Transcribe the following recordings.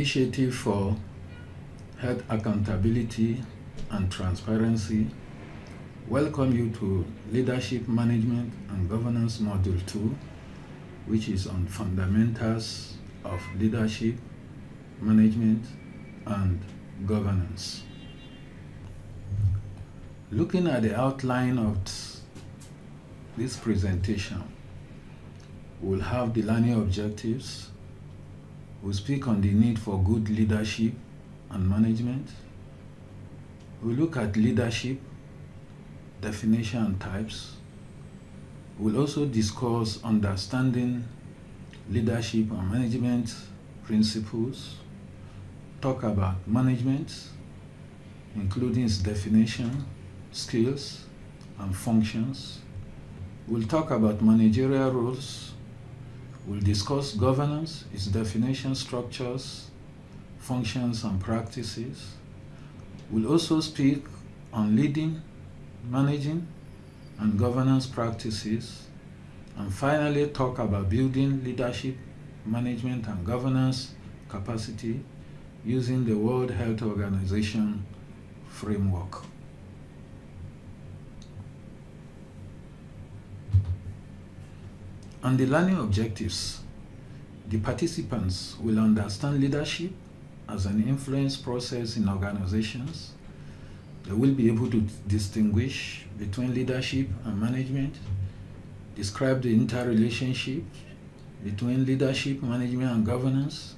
Initiative for Health Accountability and Transparency welcome you to Leadership Management and Governance Module 2, which is on fundamentals of leadership, management, and governance. Looking at the outline of this presentation, we'll have the learning objectives. We'll speak on the need for good leadership and management. We'll look at leadership, definition and types. We'll also discuss understanding leadership and management principles, talk about management, including its definition, skills, and functions. We'll talk about managerial roles. We'll discuss governance, its definition, structures, functions, and practices. We'll also speak on leading, managing, and governance practices. And finally, talk about building leadership, management, and governance capacity using the World Health Organization framework. On the learning objectives, the participants will understand leadership as an influence process in organizations. They will be able to distinguish between leadership and management, describe the interrelationship between leadership, management, and governance,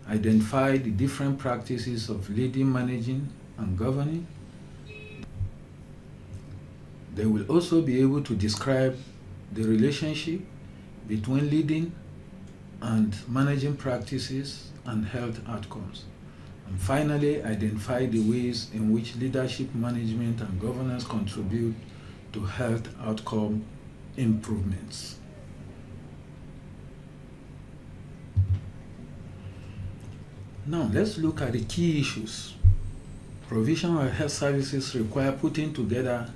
identify the different practices of leading, managing, and governing. They will also be able to describe the relationship between leading and managing practices and health outcomes. And finally, identify the ways in which leadership, management, and governance contribute to health outcome improvements. Now, let's look at the key issues. Provision of health services require putting together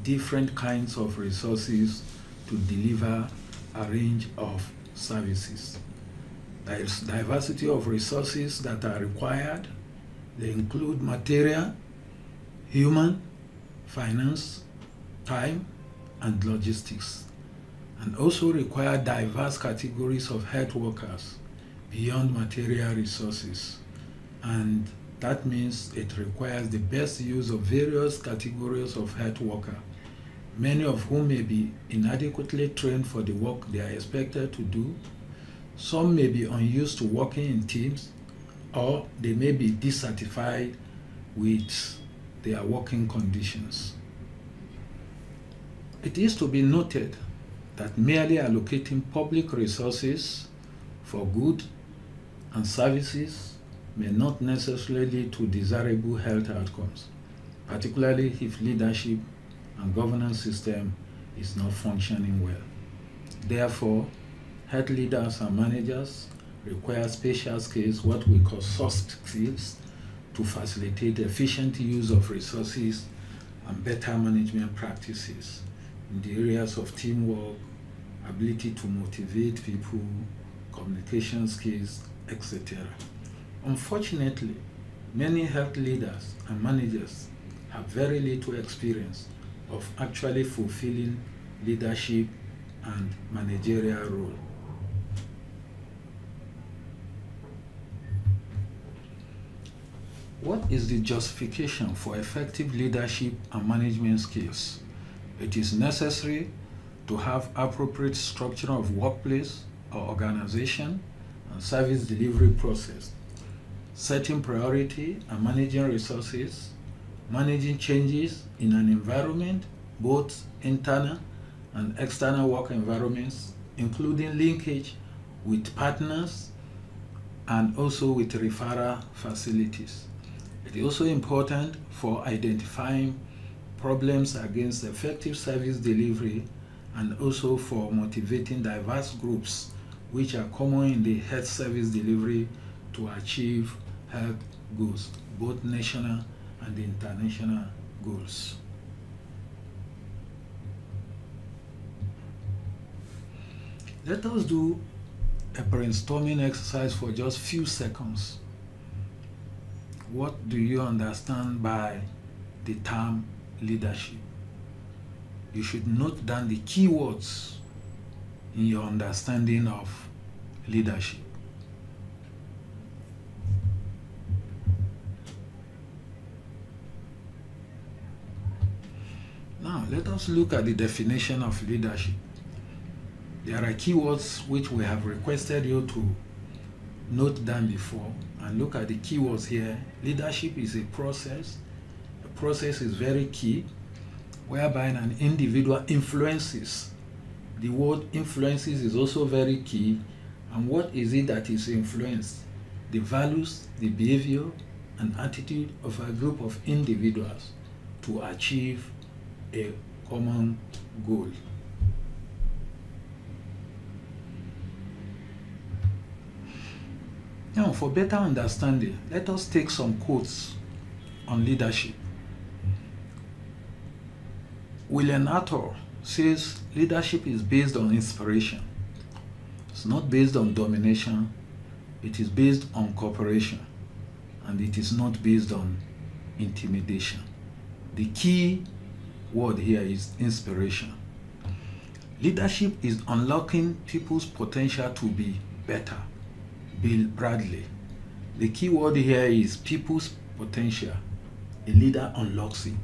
different kinds of resources to deliver a range of services. There is diversity of resources that are required. They include material, human, finance, time, and logistics, and also require diverse categories of health workers beyond material resources. And that means it requires the best use of various categories of health workers, many of whom may be inadequately trained for the work they are expected to do. Some may be unused to working in teams, or they may be dissatisfied with their working conditions. It is to be noted that merely allocating public resources for goods and services may not necessarily lead to desirable health outcomes, particularly if leadership and governance system is not functioning well. Therefore, health leaders and managers require special skills, what we call soft skills, to facilitate efficient use of resources and better management practices in the areas of teamwork, ability to motivate people, communication skills, etc. Unfortunately, many health leaders and managers have very little experience of actually fulfilling leadership and managerial role. What is the justification for effective leadership and management skills? It is necessary to have appropriate structure of workplace or organization and service delivery process, setting priority and managing resources, managing changes in an environment, both internal and external work environments, including linkage with partners and also with referral facilities. It is also important for identifying problems against effective service delivery and also for motivating diverse groups which are common in the health service delivery to achieve health goals, both national and international goals. Let us do a brainstorming exercise for just few seconds what do you understand by the term leadership? You should note down the keywords in your understanding of leadership. Now, let us look at the definition of leadership. There are keywords which we have requested you to note down before, and look at the keywords here. Leadership is a process. The process is very key, whereby an individual influences. The word influences is also very key. And what is it that is influenced? The values, the behavior, and attitude of a group of individuals to achieve a common goal. Now, for better understanding, let us take some quotes on leadership. William Arthur says leadership is based on inspiration. It's not based on domination. It is based on cooperation. And it is not based on intimidation. The key word here is inspiration. Leadership is unlocking people's potential to be better. Bill Bradley. The key word here is people's potential. A leader unlocks it.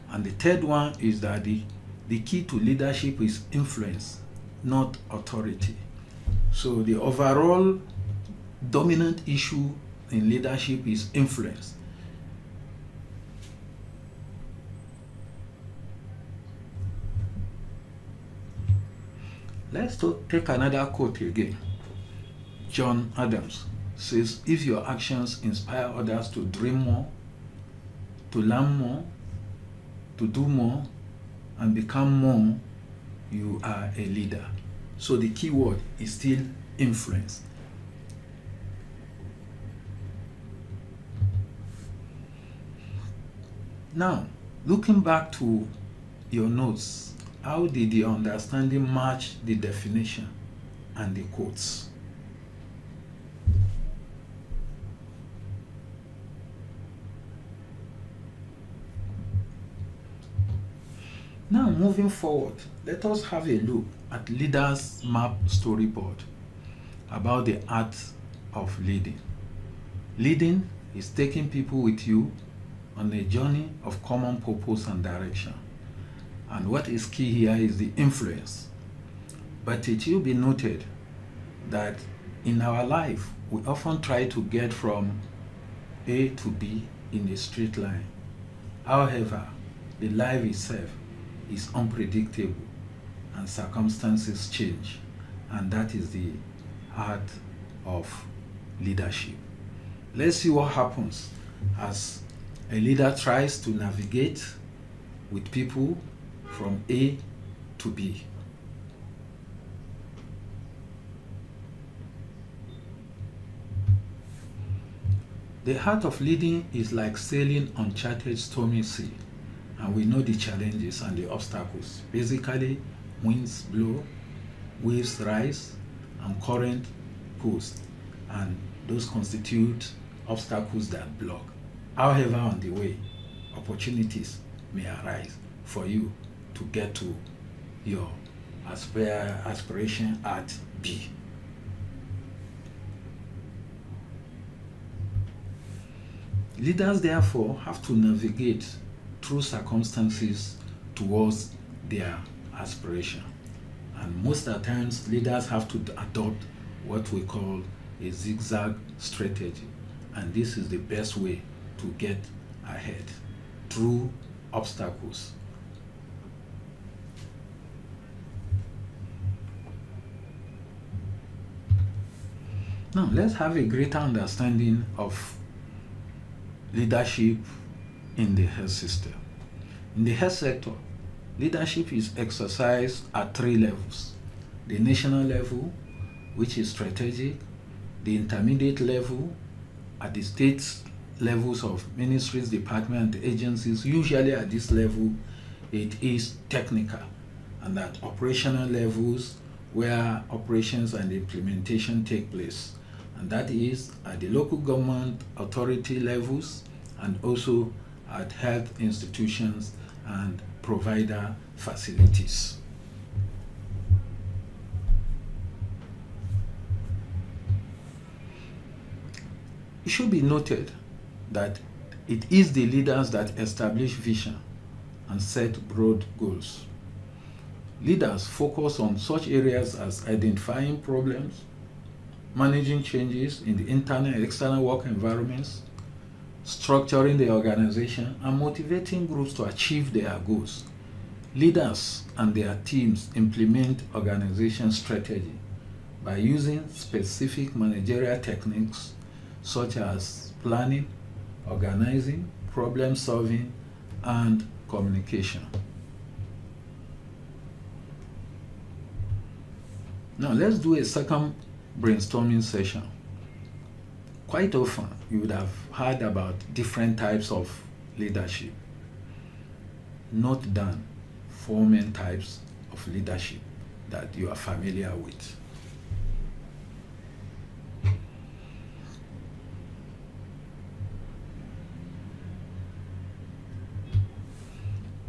And the third one is that the key to leadership is influence, not authority. So the overall dominant issue in leadership is influence. Let's take another quote again. John Adams says, if your actions inspire others to dream more, to learn more, to do more, and become more, you are a leader. So the key word is still influence. Now, looking back to your notes, how did your understanding match the definition and the quotes? Now, moving forward, let us have a look at Leaders Map Storyboard about the art of leading. Leading is taking people with you on a journey of common purpose and direction. And what is key here is the influence. But it will be noted that in our life, we often try to get from A to B in a straight line. However, the life itself is unpredictable and circumstances change, and that is the art of leadership. Let's see what happens as a leader tries to navigate with people from A to B. The art of leading is like sailing uncharted stormy sea. And we know the challenges and the obstacles. Basically, winds blow, waves rise, and current pulls, and those constitute obstacles that block. However, on the way, opportunities may arise for you to get to your aspiration at B. Leaders, therefore, have to navigate through circumstances towards their aspiration. And most of the times, leaders have to adopt what we call a zigzag strategy. And this is the best way to get ahead through obstacles. Now, let's have a greater understanding of leadership in the health system. In the health sector, leadership is exercised at 3 levels. The national level, which is strategic, the intermediate level, at the state levels of ministries, departments, agencies. Usually at this level, it is technical, and at operational levels, where operations and implementation take place. and that is at the local government authority levels and also at health institutions and provider facilities. It should be noted that it is the leaders that establish vision and set broad goals. Leaders focus on such areas as identifying problems, managing changes in the internal and external work environments, structuring the organization, and motivating groups to achieve their goals. Leaders and their teams implement organization strategy by using specific managerial techniques such as planning, organizing, problem solving, and communication. Now let's do a second brainstorming session. Quite often you would have heard about different types of leadership. Note down 4 main types of leadership that you are familiar with.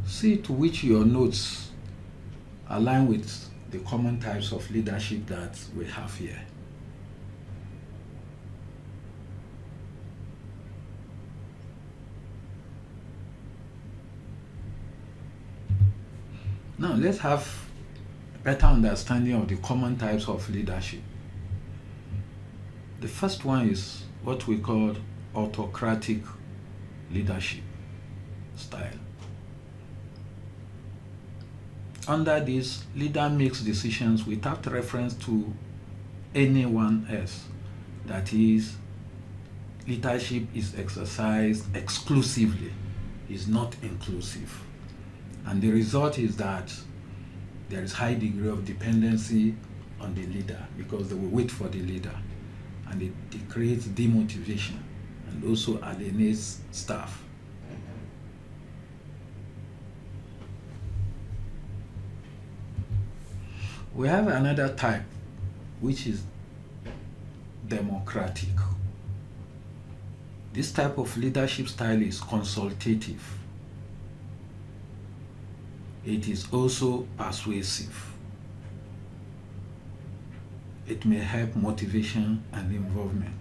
See to which your notes align with the common types of leadership that we have here. Now let's have a better understanding of the common types of leadership. The first one is what we call autocratic leadership style. Under this, leader makes decisions without reference to anyone else. That is, leadership is exercised exclusively, is not inclusive. And the result is that there is high degree of dependency on the leader because they will wait for the leader, and it creates demotivation and also alienates staff. We have another type, which is democratic. This type of leadership style is consultative. It is also persuasive. It may help motivation and involvement,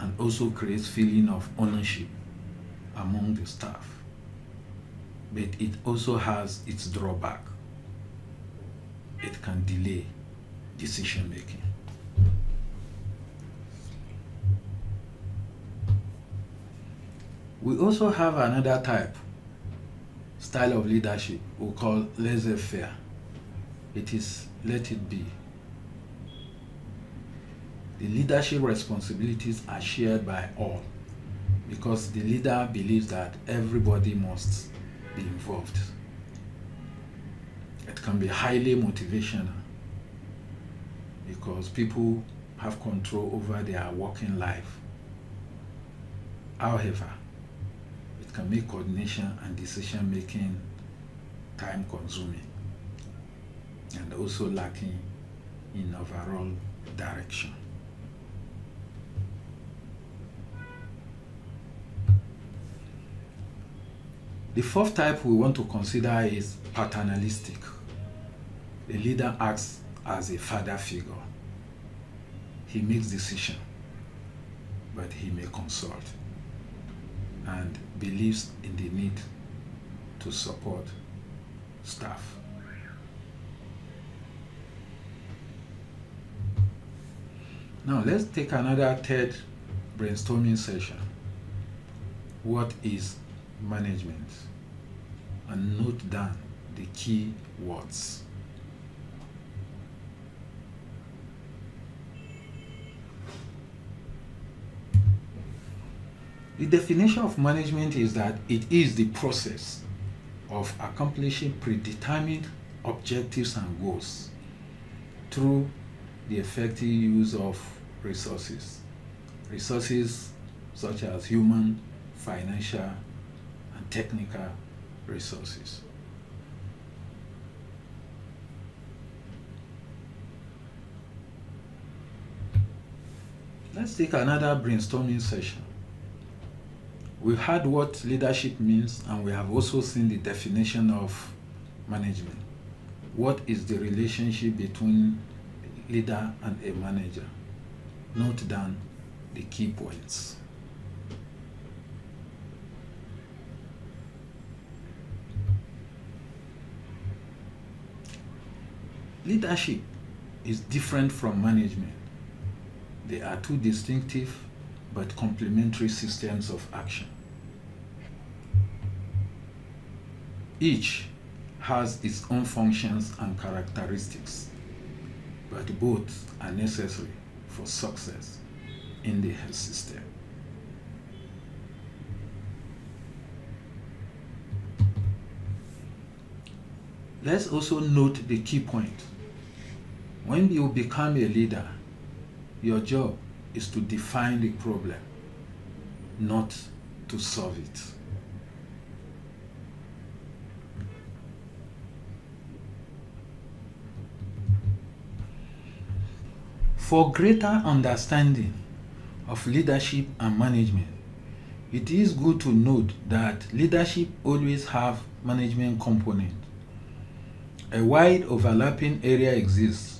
and also creates feeling of ownership among the staff. But it also has its drawback. It can delay decision making. We also have another type, style of leadership we call laissez-faire. It is let it be. The leadership responsibilities are shared by all because the leader believes that everybody must be involved. It can be highly motivational because people have control over their working life. However, it can make coordination and decision making time consuming and also lacking in overall direction. The fourth type we want to consider is paternalistic. The leader acts as a father figure. He makes decisions, but he may consult and believes in the need to support staff. Now let's take another third brainstorming session. What is management? And note down the key words. The definition of management is that it is the process of accomplishing predetermined objectives and goals through the effective use of resources. Resources such as human, financial, and technical resources. Let's take another brainstorming session. We've heard what leadership means, and we have also seen the definition of management. What is the relationship between a leader and a manager? Note down the key points. Leadership is different from management. They are two distinctive but complementary systems of action. Each has its own functions and characteristics, but both are necessary for success in the health system. Let's also note the key point. When you become a leader, your job is to define the problem, not to solve it. For greater understanding of leadership and management, it is good to note that leadership always have management component. A wide overlapping area exists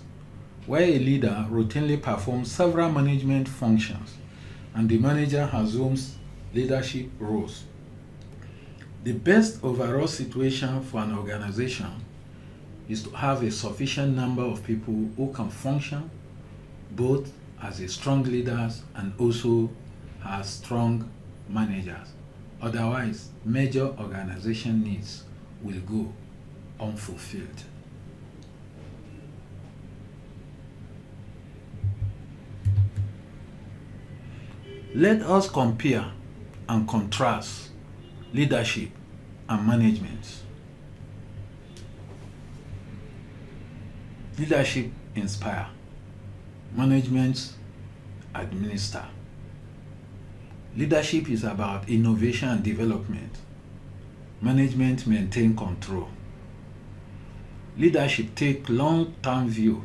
where a leader routinely performs several management functions and the manager assumes leadership roles. The best overall situation for an organization is to have a sufficient number of people who can function both as a strong leaders and also as strong managers. Otherwise, major organization needs will go unfulfilled. Let us compare and contrast leadership and management. Leadership inspire, management administer. Leadership is about innovation and development. Management maintain control. Leadership take long-term view,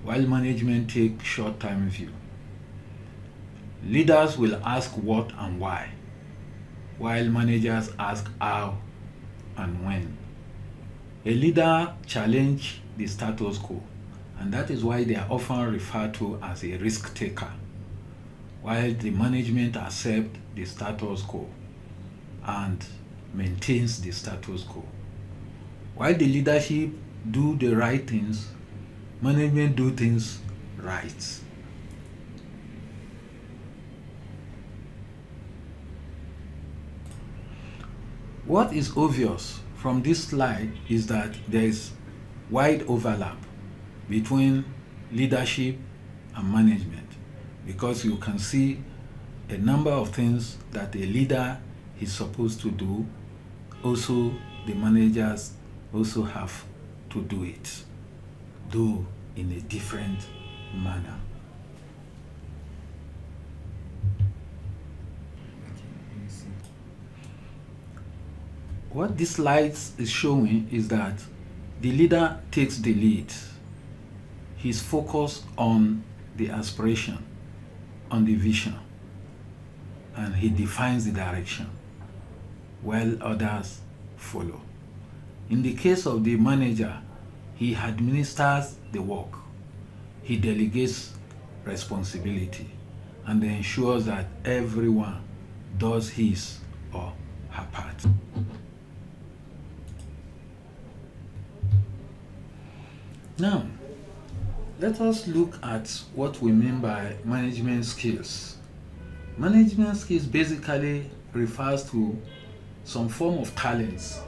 while management take short-term view. Leaders will ask what and why, while managers ask how and when. A leader challenge the status quo, and that is why they are often referred to as a risk taker, while the management accept the status quo and maintains the status quo. While the leadership do the right things, management do things right. What is obvious from this slide is that there is wide overlap between leadership and management, because you can see a number of things that a leader is supposed to do. Also, the managers also have to do it, though in a different manner. What this slide is showing is that the leader takes the lead. He's focused on the aspiration, on the vision, and he defines the direction, while others follow. In the case of the manager, he administers the work, he delegates responsibility, and ensures that everyone does his or her part. Now, let us look at what we mean by management skills. Management skills basically refers to some form of talents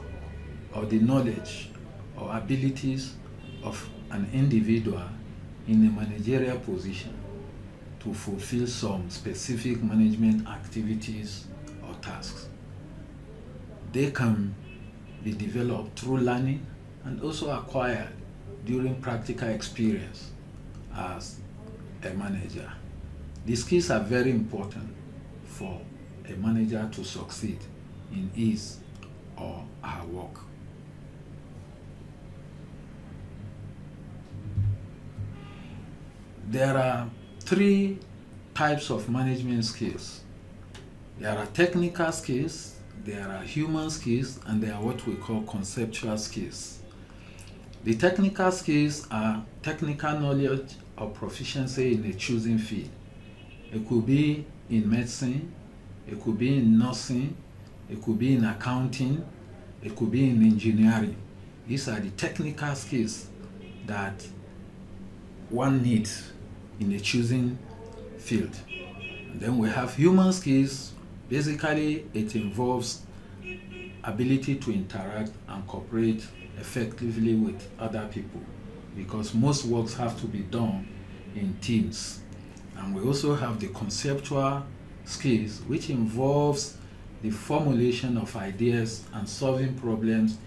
or the knowledge or abilities of an individual in a managerial position to fulfill some specific management activities or tasks. They can be developed through learning and also acquired during practical experience as a manager. These skills are very important for a manager to succeed in his or her work. There are three types of management skills. There are technical skills, there are human skills, and there are what we call conceptual skills. The technical skills are technical knowledge or proficiency in a chosen field. It could be in medicine, it could be in nursing, it could be in accounting, it could be in engineering. These are the technical skills that one needs in a chosen field. And then we have human skills. Basically, it involves ability to interact and cooperate effectively with other people, because most works have to be done in teams. And we also have the conceptual skills, which involves the formulation of ideas and solving problems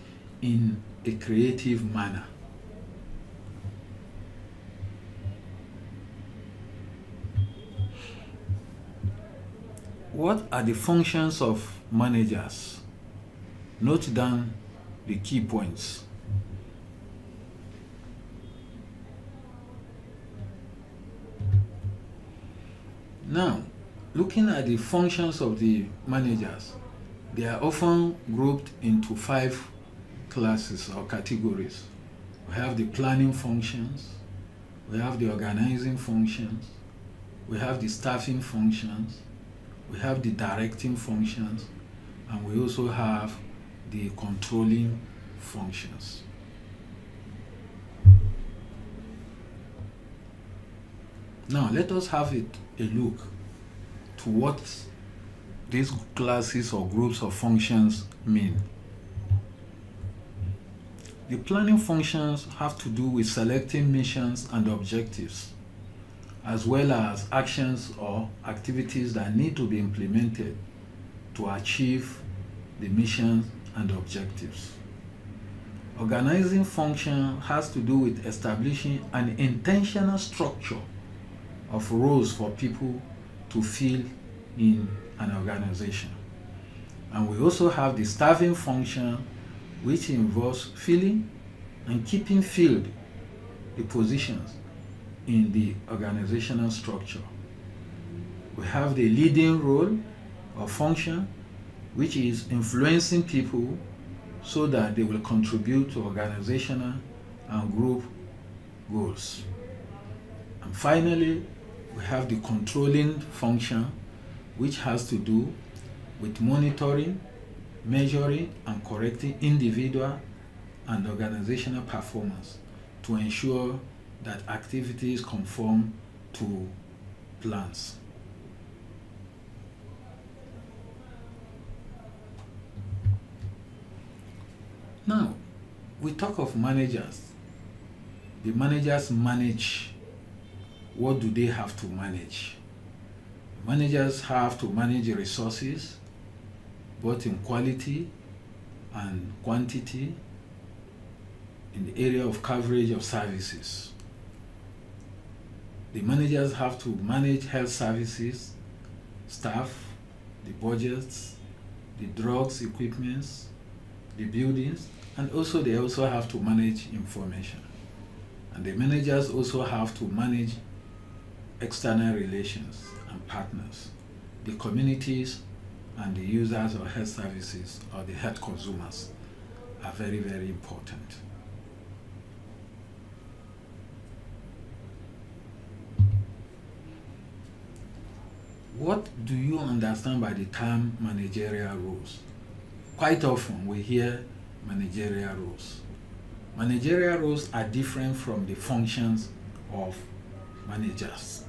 in a creative manner. What are the functions of managers? Note down the key points. Now, looking at the functions of the managers, they are often grouped into 5 classes or categories. We have the planning functions, we have the organizing functions, we have the staffing functions, we have the directing functions, and we also have the controlling functions. Now let us have a look to what these classes or groups of functions mean. The planning functions have to do with selecting missions and objectives, as well as actions or activities that need to be implemented to achieve the missions and objectives. Organizing function has to do with establishing an intentional structure of roles for people to fill in an organization. And we also have the staffing function, which involves filling and keeping filled the positions in the organizational structure. We have the leading role or function, which is influencing people so that they will contribute to organizational and group goals. And finally, we have the controlling function, which has to do with monitoring, measuring, and correcting individual and organizational performance to ensure that activities conform to plans. Now, we talk of managers. The managers manage. What do they have to manage? Managers have to manage resources, both in quality and quantity, in the area of coverage of services. The managers have to manage health services, staff, the budgets, the drugs, equipments, the buildings, and also they also have to manage information. And the managers also have to manage external relations and partners, the communities and the users of health services or the health consumers are very, very important. What do you understand by the term managerial roles? Quite often we hear managerial roles. Managerial roles are different from the functions of managers.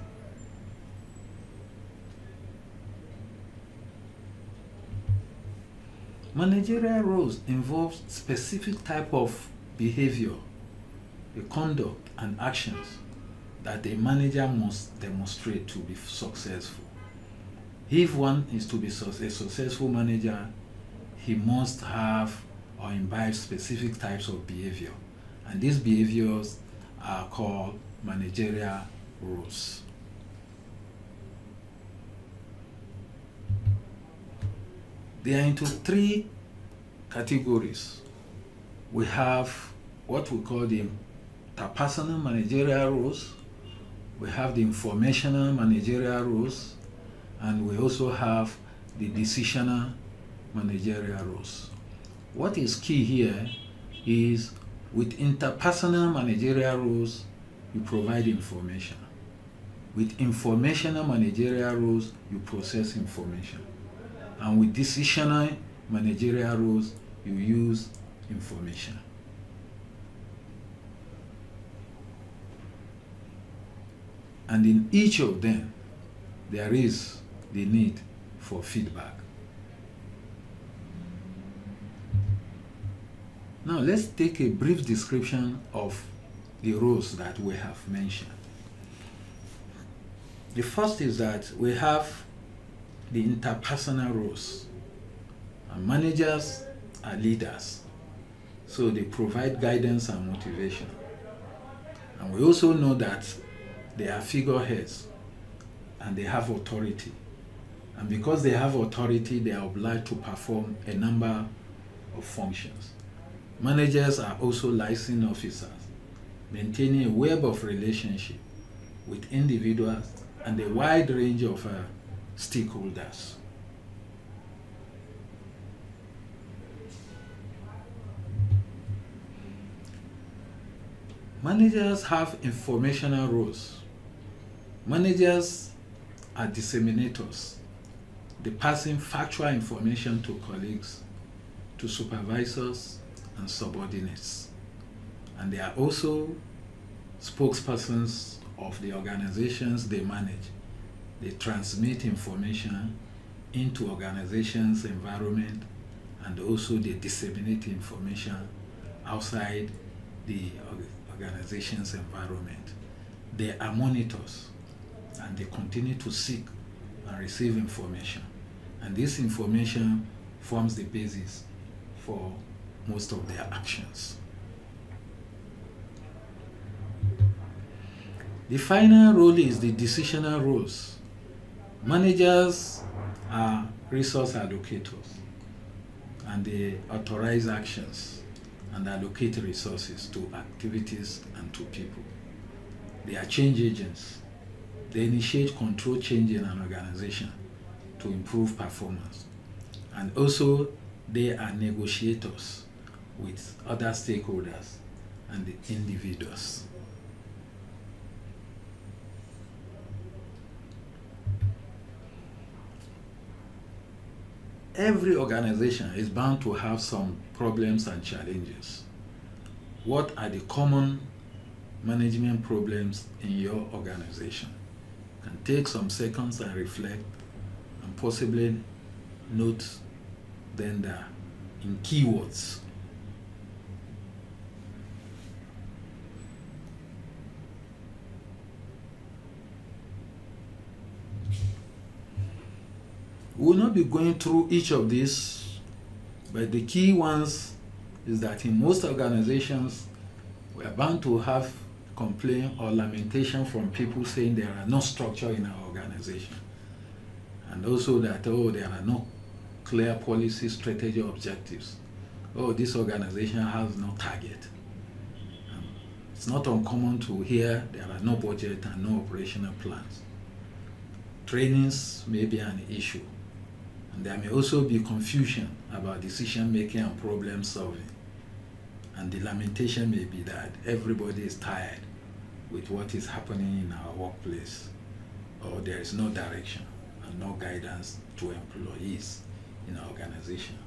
Managerial roles involve specific type of behavior, the conduct and actions that a manager must demonstrate to be successful. If one is to be a successful manager, he must have or imbibe specific types of behavior, and these behaviors are called managerial roles. They are into 3 categories. We have what we call the interpersonal managerial roles, we have the informational managerial roles, and we also have the decisional managerial roles. What is key here is with interpersonal managerial roles, you provide information. With informational managerial roles, you process information. And with decisional managerial roles, you use information. And in each of them, there is the need for feedback. Now let's take a brief description of the roles that we have mentioned. The first is that we have the interpersonal roles. And managers are leaders, so they provide guidance and motivation. And we also know that they are figureheads and they have authority. And because they have authority, they are obliged to perform a number of functions. Managers are also licensed officers, maintaining a web of relationship with individuals and a wide range of stakeholders. Managers have informational roles. Managers are disseminators. They pass in factual information to colleagues, to supervisors, and subordinates. And they are also spokespersons of the organizations they manage. They transmit information into organizations' environment, and also they disseminate information outside the organization's environment. They are monitors, and they continue to seek and receive information. And this information forms the basis for most of their actions. The final role is the decisional roles. Managers are resource allocators, and they authorize actions and allocate resources to activities and to people. They are change agents. They initiate control change in an organization to improve performance. And also, they are negotiators with other stakeholders and the individuals. Every organization is bound to have some problems and challenges. What are the common management problems in your organization? You can take some seconds and reflect and possibly note them there in keywords. We will not be going through each of these, but the key ones is that in most organizations, we are bound to have complaint or lamentation from people saying there are no structure in our organization. And also that, oh, there are no clear policy, strategy, objectives. Oh, this organization has no target. It's not uncommon to hear there are no budget and no operational plans. Trainings may be an issue. And there may also be confusion about decision making and problem solving. And the lamentation may be that everybody is tired with what is happening in our workplace, or there is no direction and no guidance to employees in our organization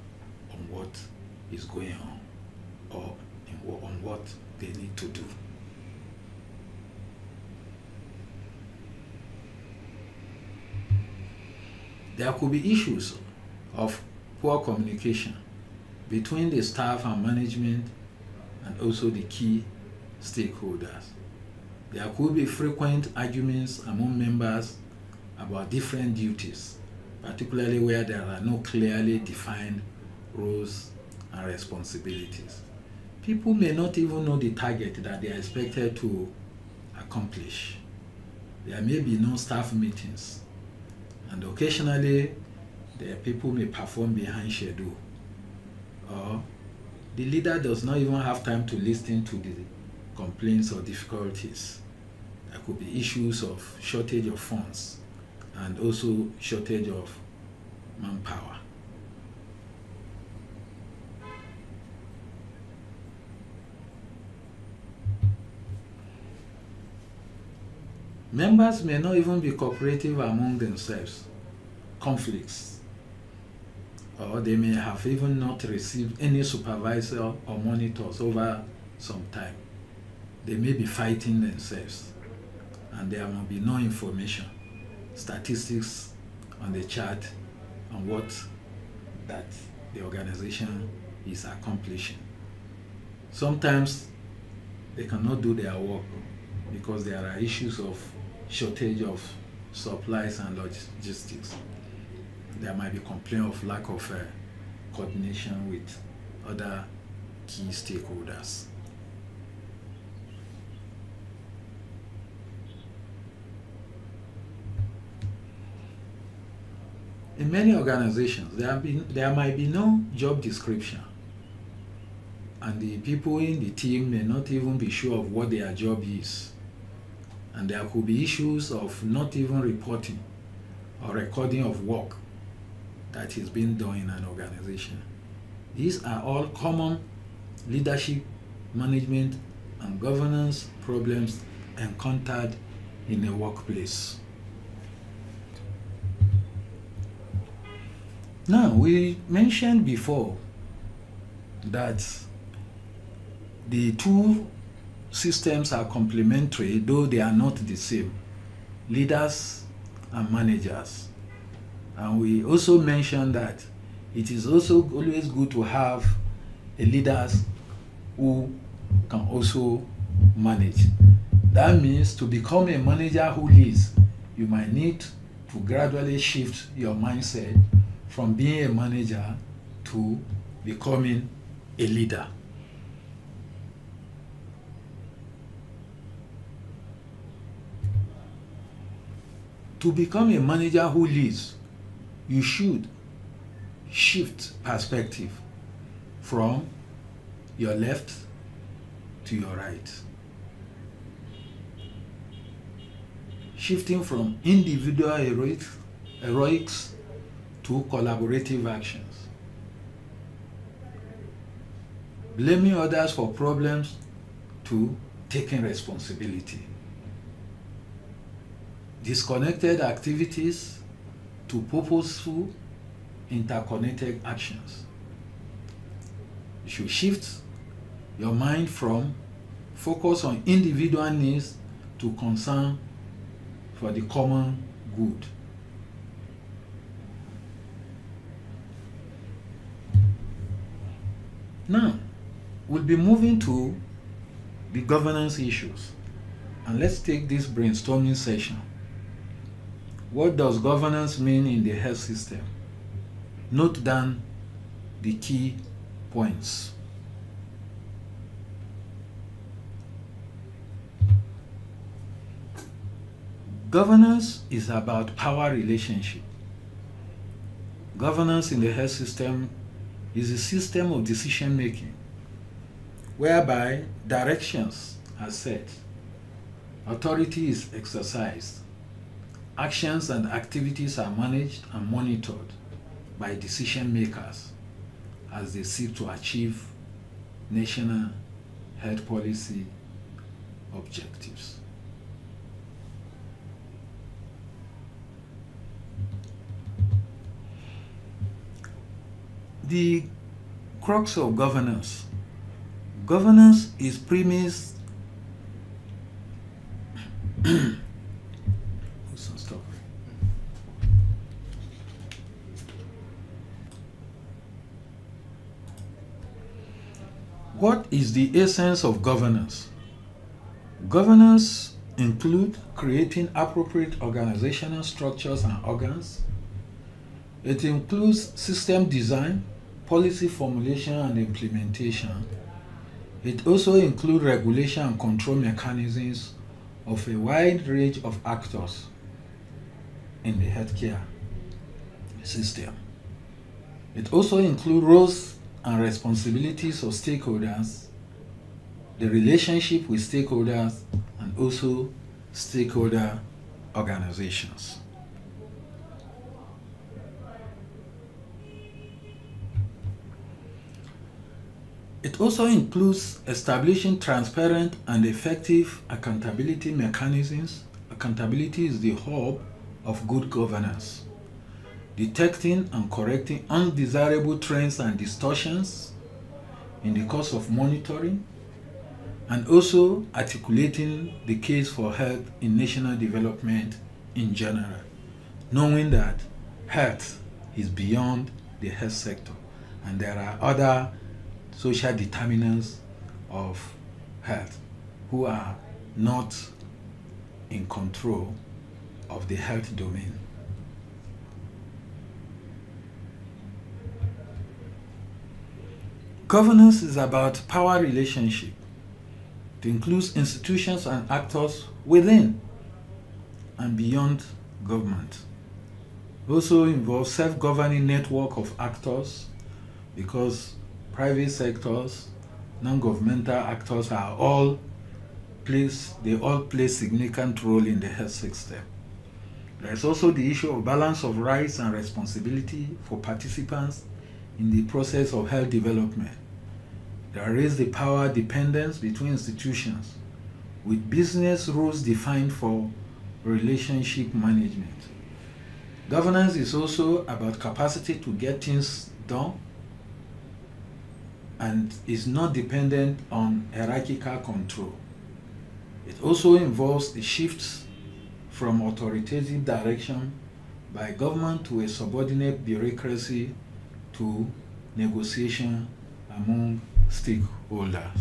on what is going on or on what they need to do. There could be issues of poor communication between the staff and management and also the key stakeholders. There could be frequent arguments among members about different duties, particularly where there are no clearly defined roles and responsibilities. People may not even know the target that they are expected to accomplish. There may be no staff meetings, and occasionally the people may perform behind schedule, or the leader does not even have time to listen to the complaints or difficulties There could be issues of shortage of funds and also shortage of manpower. Members may not even be cooperative among themselves. Conflicts. Or they may have even not received any supervisor or monitors over some time. They may be fighting themselves, and there may be no information, statistics on the chart on what that the organization is accomplishing. Sometimes they cannot do their work because there are issues of shortage of supplies and logistics. There might be complaint of lack of coordination with other key stakeholders. In many organizations, there might be no job description, and the people in the team may not even be sure of what their job is. And there could be issues of not even reporting or recording of work that is being done in an organization. These are all common leadership, management, and governance problems encountered in a workplace. Now, we mentioned before that the two systems are complementary, though they are not the same, leaders and managers. And we also mentioned that it is also always good to have a leaders who can also manage. That means to become a manager who leads, you might need to gradually shift your mindset from being a manager to becoming a leader. To become a manager who leads, you should shift perspective from your left to your right. Shifting from individual heroics to collaborative actions. Blaming others for problems to taking responsibility. Disconnected activities to purposeful, interconnected actions. You should shift your mind from focus on individual needs to concern for the common good. Now, we'll be moving to the governance issues. And let's take this brainstorming session. What does governance mean in the health system? Note down the key points. Governance is about power relationship. Governance in the health system is a system of decision making whereby directions are set, authority is exercised, actions and activities are managed and monitored by decision makers as they seek to achieve national health policy objectives. The crux of governance. Governance is premised What is the essence of governance? Governance includes creating appropriate organizational structures and organs. It includes system design, policy formulation and implementation. It also includes regulation and control mechanisms of a wide range of actors in the healthcare system. It also includes roles and responsibilities of stakeholders, the relationship with stakeholders, and also stakeholder organizations. It also includes establishing transparent and effective accountability mechanisms. Accountability is the hub of good governance. Detecting and correcting undesirable trends and distortions in the course of monitoring, and also articulating the case for health in national development in general, knowing that health is beyond the health sector and there are other social determinants of health who are not in control of the health domain. Governance is about power relationship. It includes institutions and actors within and beyond government. It also involves self-governing network of actors, because private sectors, non-governmental actors are all play significant role in the health system. There is also the issue of balance of rights and responsibility for participants in the process of health development. There is the power dependence between institutions, with business rules defined for relationship management. Governance is also about capacity to get things done and is not dependent on hierarchical control. It also involves the shifts from authoritative direction by government to a subordinate bureaucracy to negotiation among stakeholders.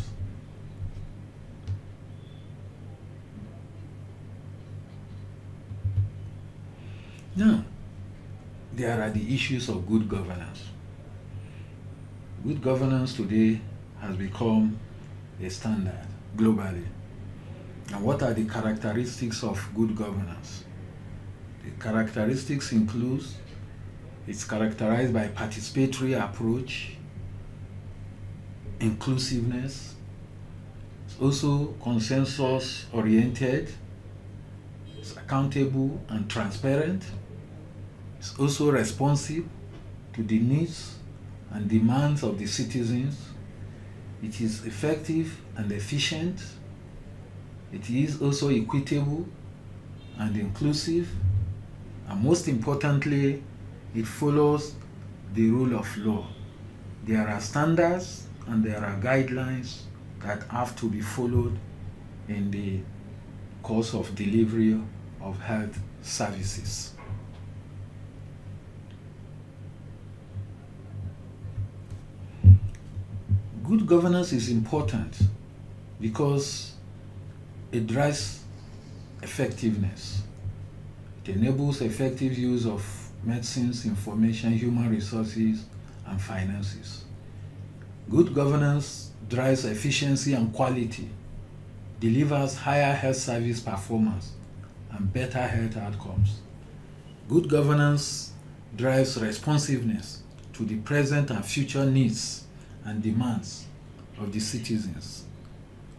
Now, there are the issues of good governance. Good governance today has become a standard globally. And what are the characteristics of good governance? The characteristics include, it's characterized by participatory approach, inclusiveness, it's also consensus oriented, it's accountable and transparent, it's also responsive to the needs and demands of the citizens, it is effective and efficient, it is also equitable and inclusive, and most importantly, it follows the rule of law. There are standards and there are guidelines that have to be followed in the course of delivery of health services. Good governance is important because it drives effectiveness. It enables effective use of medicines, information, human resources, and finances. Good governance drives efficiency and quality, delivers higher health service performance, and better health outcomes. Good governance drives responsiveness to the present and future needs and demands of the citizens.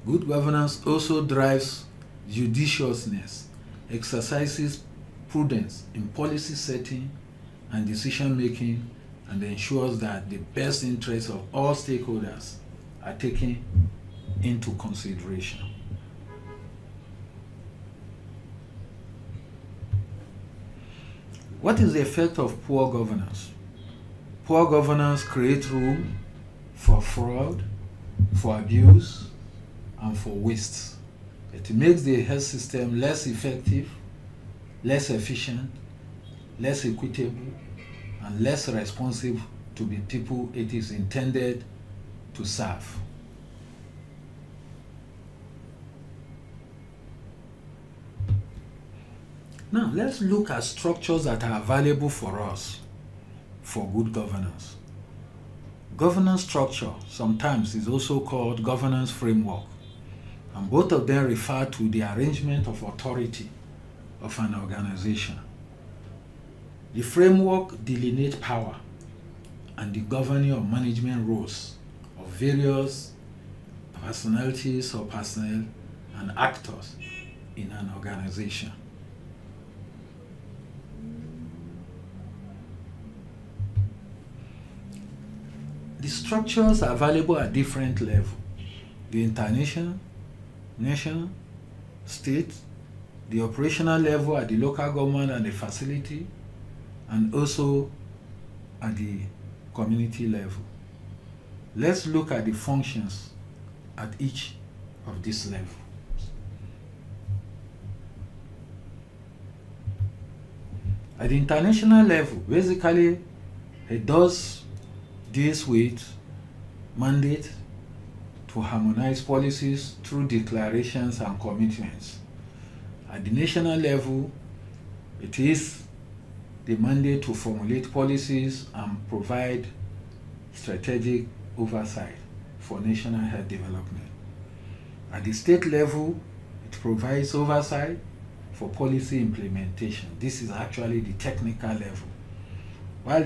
Good governance also drives judiciousness, exercises prudence in policy setting and decision making, and ensures that the best interests of all stakeholders are taken into consideration. What is the effect of poor governance? Poor governance creates room for fraud, for abuse, and for waste. It makes the health system less effective, less efficient, less equitable, and less responsive to the people it is intended to serve. Now, let's look at structures that are available for us for good governance. Governance structure sometimes is also called governance framework, and both of them refer to the arrangement of authority of an organization. The framework delineates power and the governing of management roles of various personalities or personnel and actors in an organization. The structures are available at different levels: the international, national, state, the operational level at the local government and the facility, and also at the community level. Let's look at the functions at each of these levels. At the international level, basically, it does deals with mandate to harmonize policies through declarations and commitments. At the national level, it is the mandate to formulate policies and provide strategic oversight for national health development. At the state level, it provides oversight for policy implementation. This is actually the technical level. While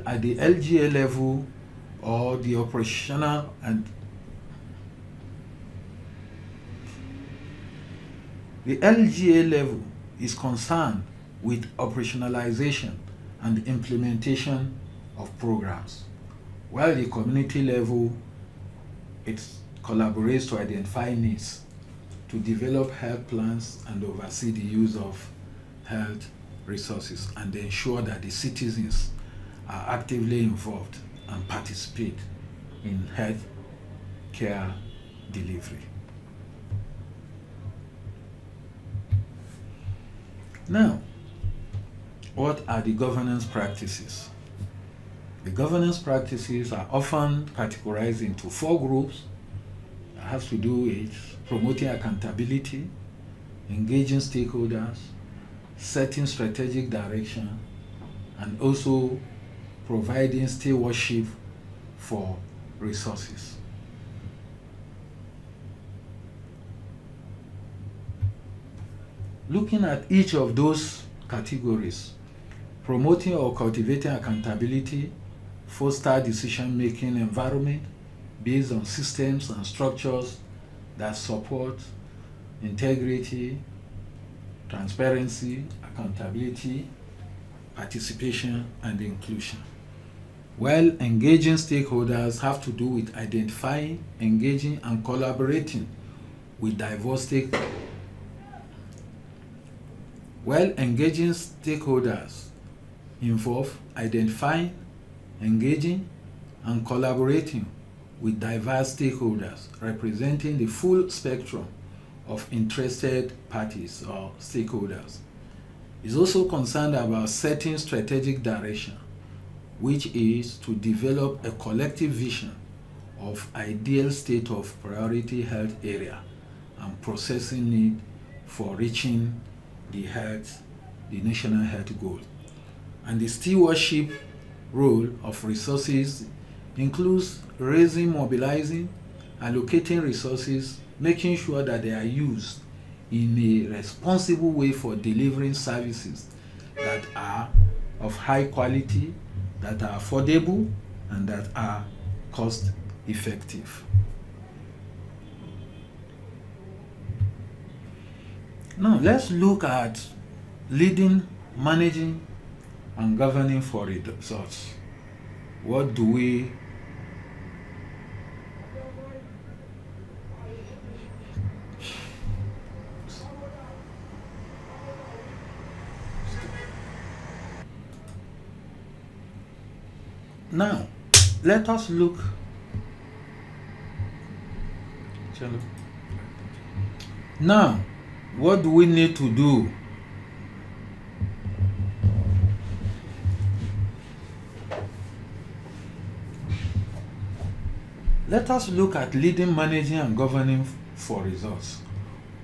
at the LGA level, or the operational and the LGA level is concerned with operationalization and implementation of programs, while the community level, it collaborates to identify needs, to develop health plans and oversee the use of health resources, and ensure that the citizens are actively involved and participate in health care delivery. Now, what are the governance practices? The governance practices are often categorized into 4 groups that have to do with promoting accountability, engaging stakeholders, setting strategic direction, and also providing stewardship for resources. Looking at each of those categories, promoting or cultivating accountability, foster decision-making environment based on systems and structures that support integrity, transparency, accountability, participation, and inclusion. While engaging stakeholders have to do with identifying, engaging, and collaborating with diverse stakeholders. While engaging stakeholders involve identifying, engaging, and collaborating with diverse stakeholders representing the full spectrum of interested parties or stakeholders. Is also concerned about setting strategic direction, which is to develop a collective vision of ideal state of priority health area and processing need for reaching the national health goal. And the stewardship role of resources includes raising, mobilizing, allocating resources, making sure that they are used in a responsible way for delivering services that are of high quality, that are affordable, and that are cost effective. Now let's look at leading, managing, and governing for results. What do we Now, let us look. Now, what do we need to do? Let us look at leading, managing, and governing for results.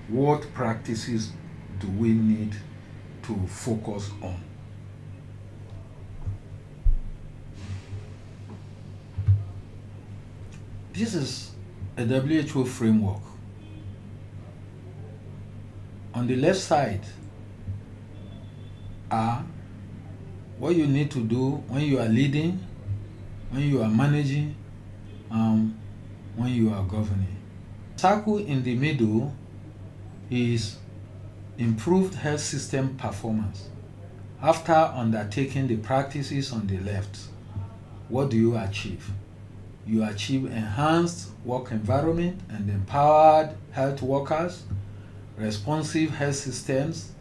What practices do we need to focus on? This is a WHO framework. On the left side are what you need to do when you are leading, when you are managing, when you are governing. Circle in the middle is improved health system performance. After undertaking the practices on the left, what do you achieve? You achieve enhanced work environment and empowered health workers, responsive health systems,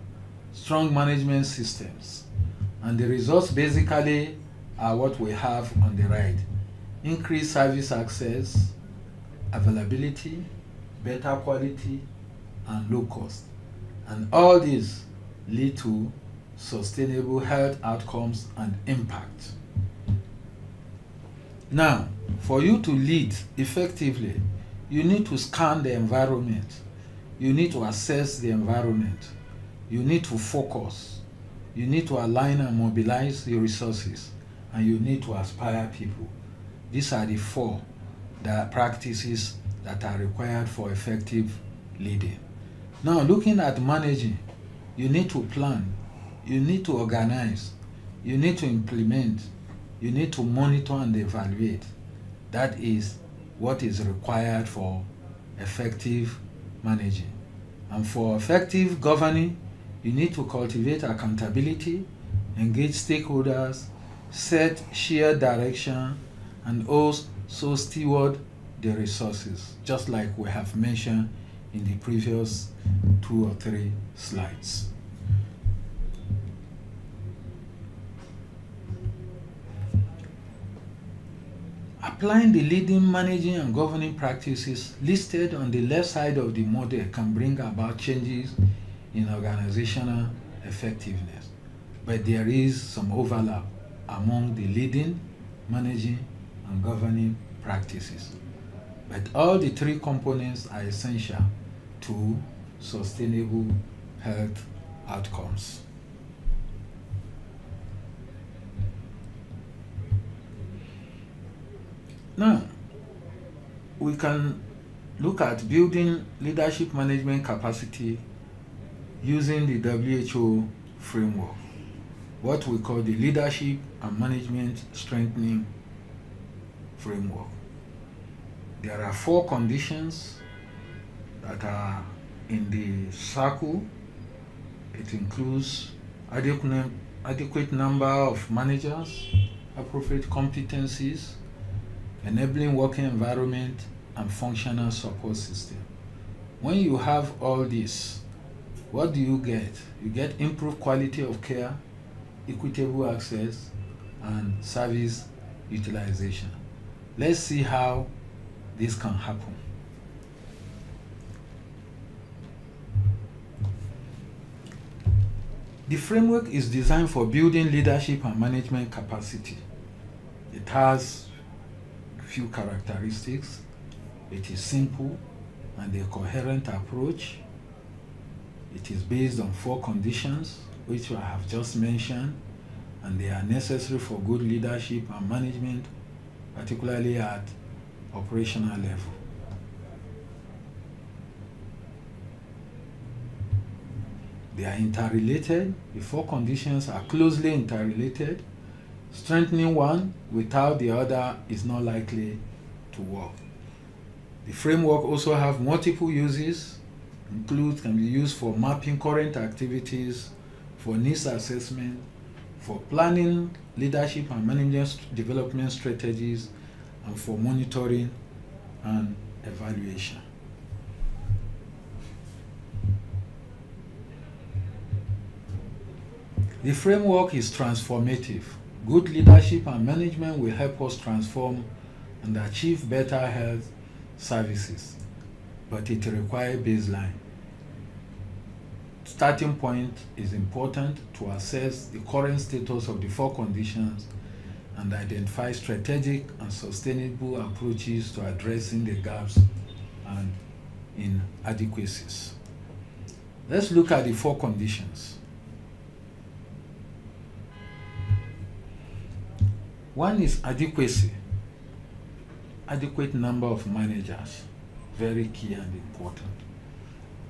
strong management systems. And the results basically are what we have on the right. Increased service access, availability, better quality, and low cost. And all these lead to sustainable health outcomes and impact. Now, for you to lead effectively, you need to scan the environment. You need to assess the environment. You need to focus. You need to align and mobilize your resources. And you need to inspire people. These are the four practices that are required for effective leading. Now, looking at managing, you need to plan. You need to organize. You need to implement. You need to monitor and evaluate. That is what is required for effective managing. And for effective governing, you need to cultivate accountability, engage stakeholders, set shared direction, and also steward the resources, just like we have mentioned in the previous 2 or 3 slides. Applying the leading, managing, and governing practices listed on the left side of the model can bring about changes in organizational effectiveness, but there is some overlap among the leading, managing, and governing practices. But all the 3 components are essential to sustainable health outcomes. Now, we can look at building leadership management capacity using the WHO framework, what we call the Leadership and Management Strengthening Framework. There are 4 conditions that are in the circle. It includes adequate number of managers, appropriate competencies, enabling working environment, and functional support system. When you have all this, what do you get? You get improved quality of care, equitable access, and service utilization. Let's see how this can happen. The framework is designed for building leadership and management capacity. It has few characteristics. It is simple and a coherent approach. It is based on 4 conditions, which I have just mentioned, and they are necessary for good leadership and management, particularly at operational level. They are interrelated. The 4 conditions are closely interrelated. Strengthening one without the other is not likely to work. The framework also have multiple uses, can be used for mapping current activities, for needs assessment, for planning leadership and management development strategies, and for monitoring and evaluation. The framework is transformative. Good leadership and management will help us transform and achieve better health services, but it requires baseline. Starting point is important to assess the current status of the 4 conditions and identify strategic and sustainable approaches to addressing the gaps and inadequacies. Let's look at the 4 conditions. One is adequacy. Adequate number of managers, very key and important.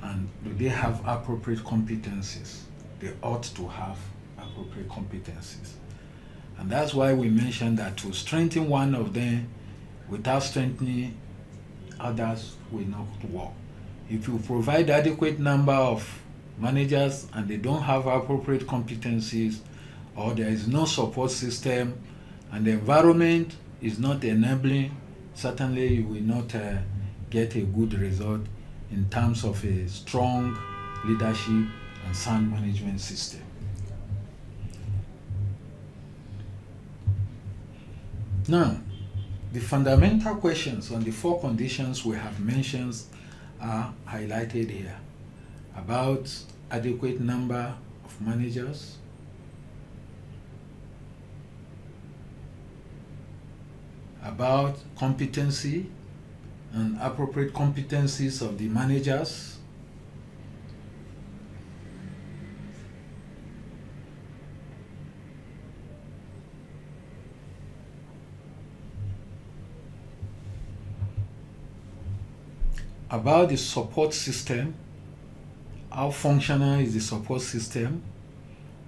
And do they have appropriate competencies? They ought to have appropriate competencies. And that's why we mentioned that to strengthen one of them without strengthening others will not work. If you provide adequate number of managers and they don't have appropriate competencies, or there is no support system and the environment is not enabling, certainly you will not get a good result in terms of a strong leadership and sound management system. Now, the fundamental questions on the 4 conditions we have mentioned are highlighted here: about adequate number of managers, about competency and appropriate competencies of the managers, about the support system, how functional is the support system,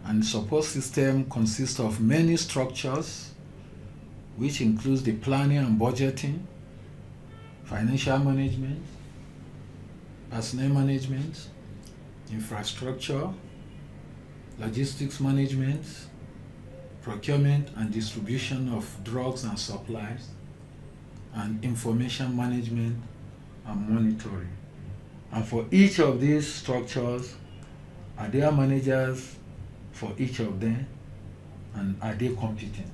and the support system consists of many structures, which includes the planning and budgeting, financial management, personnel management, infrastructure, logistics management, procurement and distribution of drugs and supplies, and information management and monitoring. And for each of these structures, are there managers for each of them, and are they competent?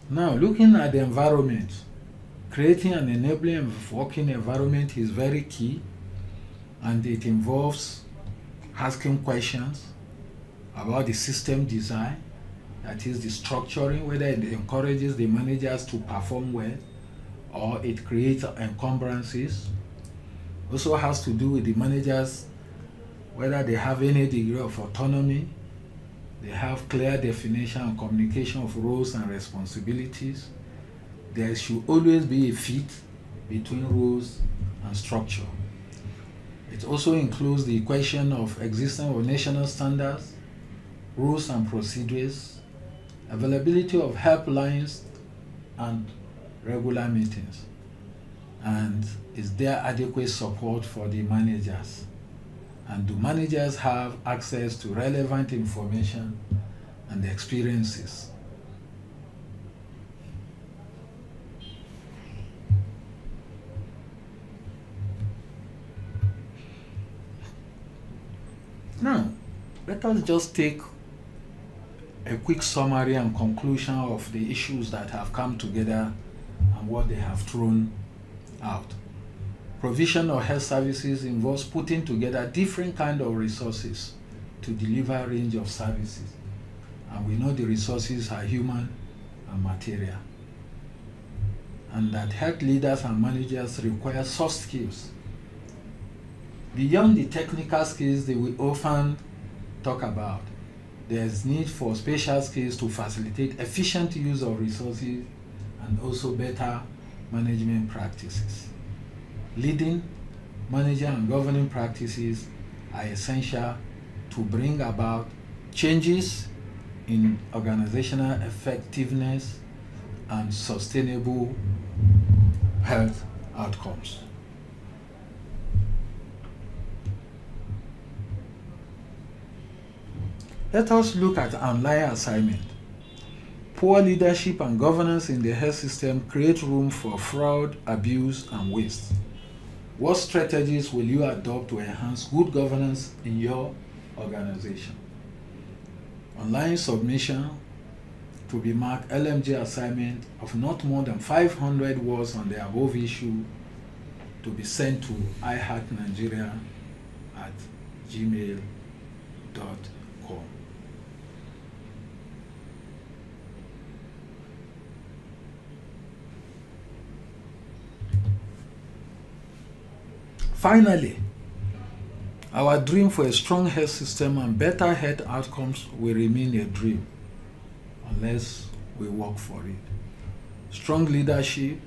Now, looking at the environment, creating an enabling working environment is very key, and it involves asking questions about the system design, that is the structuring, whether it encourages the managers to perform well or it creates encumbrances. Also has to do with the managers, whether they have any degree of autonomy, they have clear definition and communication of roles and responsibilities. There should always be a fit between roles and structure. It also includes the question of existence of national standards, rules and procedures, availability of helplines and regular meetings, and is there adequate support for the managers, and do managers have access to relevant information and experiences. Now, let us just take a quick summary and conclusion of the issues that have come together and what they have thrown out. Provision of health services involves putting together different kinds of resources to deliver a range of services. And we know the resources are human and material. And that health leaders and managers require soft skills. Beyond the technical skills that we often talk about, there's need for special skills to facilitate efficient use of resources and also better management practices. Leading, managing, and governing practices are essential to bring about changes in organizational effectiveness and sustainable health outcomes. Let us look at outline assignment. Poor leadership and governance in the health system create room for fraud, abuse, and waste. What strategies will you adopt to enhance good governance in your organization? Online submission to be marked LMG assignment of not more than 500 words on the above issue to be sent to iheartnigeria@gmail.com. Finally, our dream for a strong health system and better health outcomes will remain a dream unless we work for it. Strong leadership,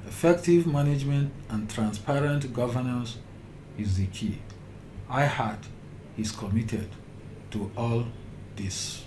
effective management, and transparent governance is the key. iHeart is committed to all this.